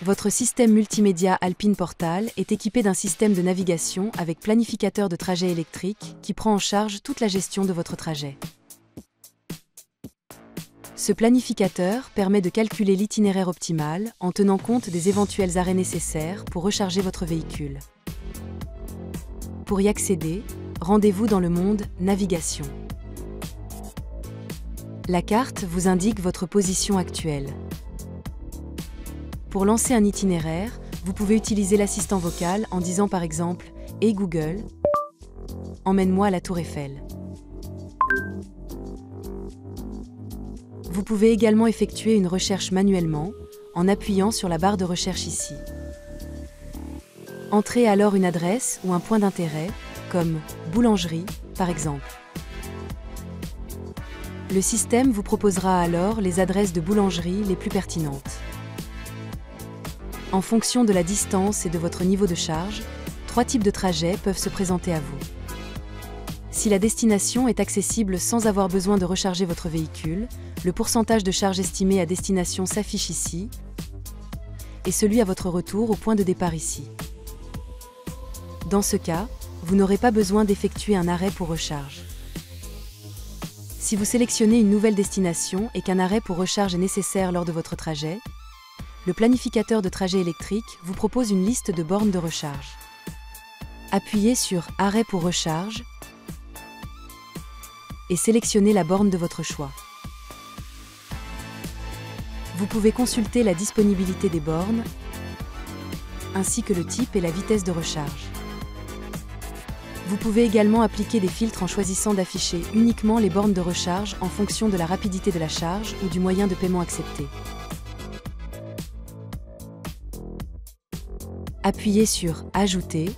Votre système multimédia Alpine Portal est équipé d'un système de navigation avec planificateur de trajet électrique qui prend en charge toute la gestion de votre trajet. Ce planificateur permet de calculer l'itinéraire optimal en tenant compte des éventuels arrêts nécessaires pour recharger votre véhicule. Pour y accéder, rendez-vous dans le monde Navigation. La carte vous indique votre position actuelle. Pour lancer un itinéraire, vous pouvez utiliser l'assistant vocal en disant par exemple « Hey Google, emmène-moi à la Tour Eiffel ». Vous pouvez également effectuer une recherche manuellement en appuyant sur la barre de recherche ici. Entrez alors une adresse ou un point d'intérêt, comme « boulangerie » par exemple. Le système vous proposera alors les adresses de boulangerie les plus pertinentes. En fonction de la distance et de votre niveau de charge, 3 types de trajets peuvent se présenter à vous. Si la destination est accessible sans avoir besoin de recharger votre véhicule, le pourcentage de charge estimé à destination s'affiche ici et celui à votre retour au point de départ ici. Dans ce cas, vous n'aurez pas besoin d'effectuer un arrêt pour recharge. Si vous sélectionnez une nouvelle destination et qu'un arrêt pour recharge est nécessaire lors de votre trajet, le planificateur de trajet électrique vous propose une liste de bornes de recharge. Appuyez sur « Arrêt pour recharge » et sélectionnez la borne de votre choix. Vous pouvez consulter la disponibilité des bornes, ainsi que le type et la vitesse de recharge. Vous pouvez également appliquer des filtres en choisissant d'afficher uniquement les bornes de recharge en fonction de la rapidité de la charge ou du moyen de paiement accepté. Appuyez sur « Ajouter ».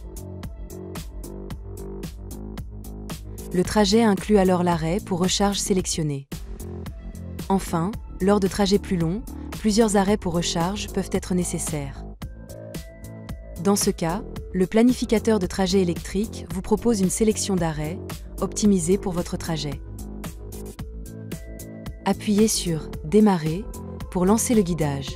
Le trajet inclut alors l'arrêt pour recharge sélectionné. Enfin, lors de trajets plus longs, plusieurs arrêts pour recharge peuvent être nécessaires. Dans ce cas, le planificateur de trajet électrique vous propose une sélection d'arrêts, optimisés pour votre trajet. Appuyez sur « Démarrer » pour lancer le guidage.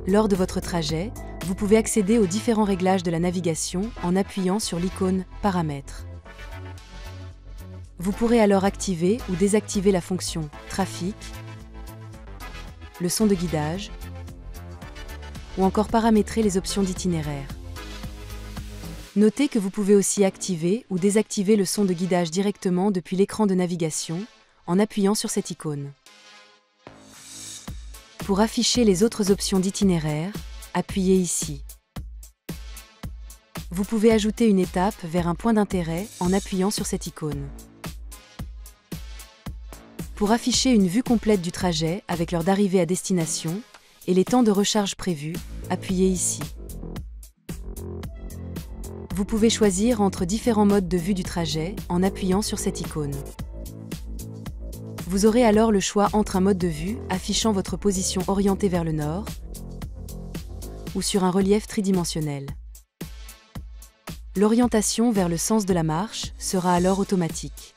Lors de votre trajet, vous pouvez accéder aux différents réglages de la navigation en appuyant sur l'icône « Paramètres ». Vous pourrez alors activer ou désactiver la fonction « Trafic », le son de guidage, ou encore paramétrer les options d'itinéraire. Notez que vous pouvez aussi activer ou désactiver le son de guidage directement depuis l'écran de navigation en appuyant sur cette icône. Pour afficher les autres options d'itinéraire, appuyez ici. Vous pouvez ajouter une étape vers un point d'intérêt en appuyant sur cette icône. Pour afficher une vue complète du trajet avec l'heure d'arrivée à destination et les temps de recharge prévus, appuyez ici. Vous pouvez choisir entre différents modes de vue du trajet en appuyant sur cette icône. Vous aurez alors le choix entre un mode de vue affichant votre position orientée vers le nord ou sur un relief tridimensionnel. L'orientation vers le sens de la marche sera alors automatique.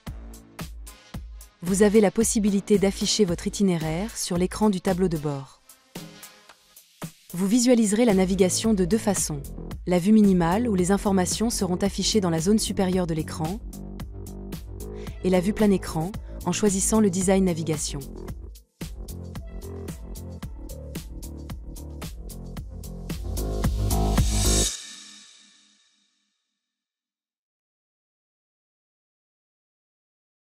Vous avez la possibilité d'afficher votre itinéraire sur l'écran du tableau de bord. Vous visualiserez la navigation de 2 façons. La vue minimale où les informations seront affichées dans la zone supérieure de l'écran et la vue plein écran en choisissant le design navigation.